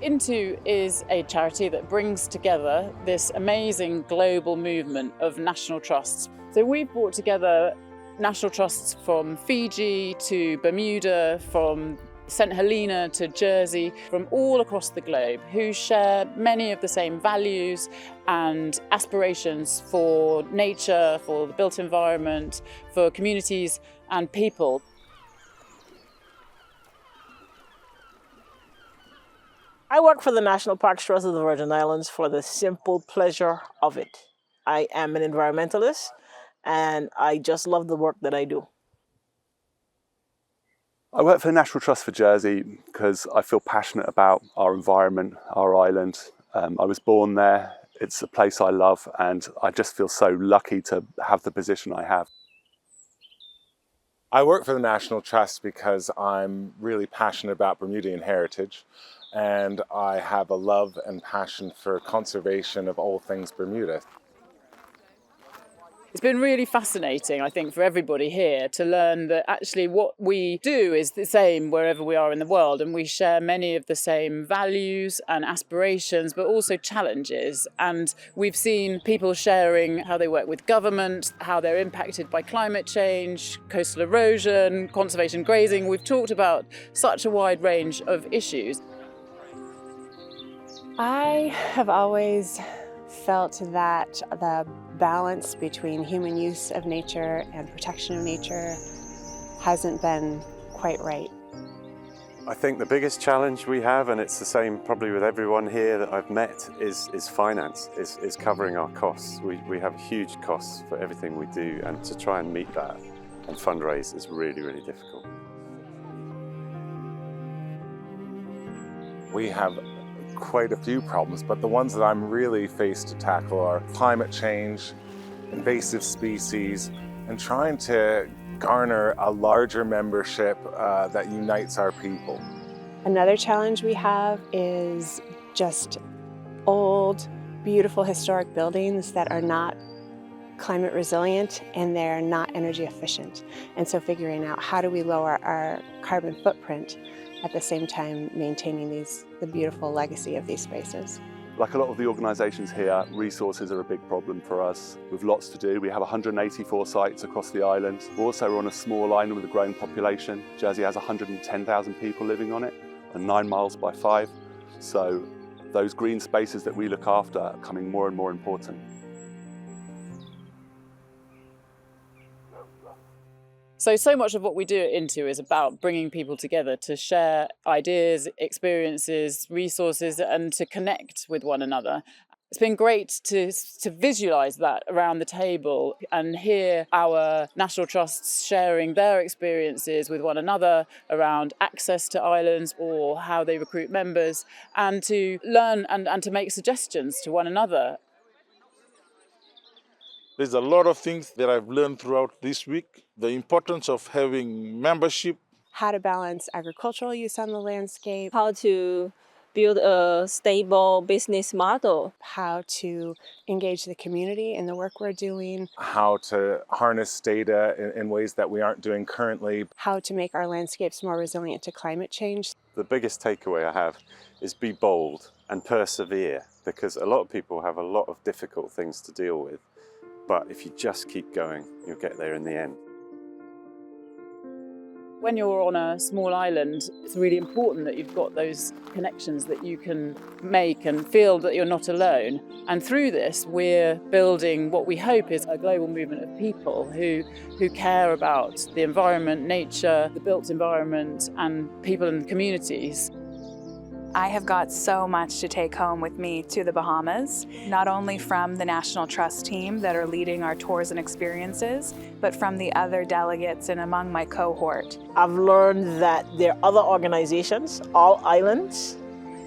Into is a charity that brings together this amazing global movement of national trusts. So we've brought together national trusts from Fiji to Bermuda, from St Helena to Jersey, from all across the globe, who share many of the same values and aspirations for nature, for the built environment, for communities and people. I work for the National Parks Trust of the Virgin Islands for the simple pleasure of it. I am an environmentalist and I just love the work that I do. I work for the National Trust for Jersey because I feel passionate about our environment, our island. I was born there, it's a place I love, and I just feel so lucky to have the position I have. I work for the National Trust because I'm really passionate about Bermudian heritage, and I have a love and passion for conservation of all things Bermuda. It's been really fascinating, I think, for everybody here to learn that actually what we do is the same wherever we are in the world, and we share many of the same values and aspirations, but also challenges. And we've seen people sharing how they work with government, how they're impacted by climate change, coastal erosion, conservation grazing. We've talked about such a wide range of issues. I have always felt that the balance between human use of nature and protection of nature hasn't been quite right. I think the biggest challenge we have, and it's the same probably with everyone here that I've met, is finance, is covering our costs. We have huge costs for everything we do, and to try and meet that and fundraise is really, really difficult. We have quite a few problems, but the ones that I'm really faced to tackle are climate change, invasive species, and trying to garner a larger membership that unites our people. Another challenge we have is just old, beautiful historic buildings that are not climate resilient and they're not energy efficient. And so figuring out how do we lower our carbon footprint at the same time maintaining the beautiful legacy of these spaces. Like a lot of the organisations here, resources are a big problem for us. We've lots to do. We have 184 sites across the island. We're also on a small island with a growing population. Jersey has 110,000 people living on it, and 9 miles by 5. So those green spaces that we look after are becoming more and more important. So much of what we do at Into is about bringing people together to share ideas, experiences, resources, and to connect with one another. It's been great to visualise that around the table and hear our national trusts sharing their experiences with one another around access to islands or how they recruit members, and to learn and to make suggestions to one another. There's a lot of things that I've learned throughout this week. The importance of having membership. How to balance agricultural use on the landscape. How to build a stable business model. How to engage the community in the work we're doing. How to harness data in ways that we aren't doing currently. How to make our landscapes more resilient to climate change. The biggest takeaway I have is be bold and persevere, because a lot of people have a lot of difficult things to deal with. But if you just keep going, you'll get there in the end. When you're on a small island, it's really important that you've got those connections that you can make and feel that you're not alone. And through this, we're building what we hope is a global movement of people who care about the environment, nature, the built environment, and people and communities. I have got so much to take home with me to the Bahamas, not only from the National Trust team that are leading our tours and experiences, but from the other delegates and among my cohort. I've learned that there are other organizations, all islands,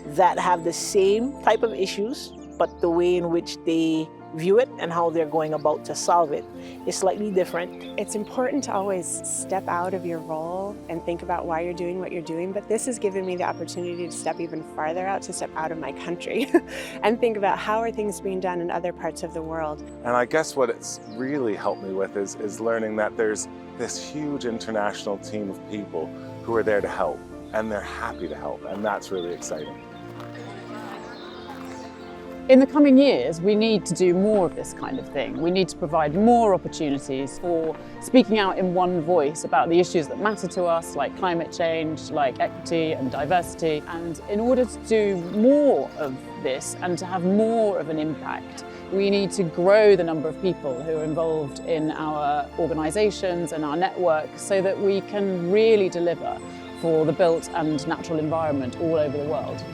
that have the same type of issues, but the way in which they view it and how they're going about to solve it is slightly different. It's important to always step out of your role and think about why you're doing what you're doing, but this has given me the opportunity to step even farther out, to step out of my country and think about how are things being done in other parts of the world. And I guess what it's really helped me with is learning that there's this huge international team of people who are there to help, and they're happy to help, and that's really exciting. In the coming years, we need to do more of this kind of thing. We need to provide more opportunities for speaking out in one voice about the issues that matter to us, like climate change, like equity and diversity. And in order to do more of this and to have more of an impact, we need to grow the number of people who are involved in our organisations and our networks so that we can really deliver for the built and natural environment all over the world.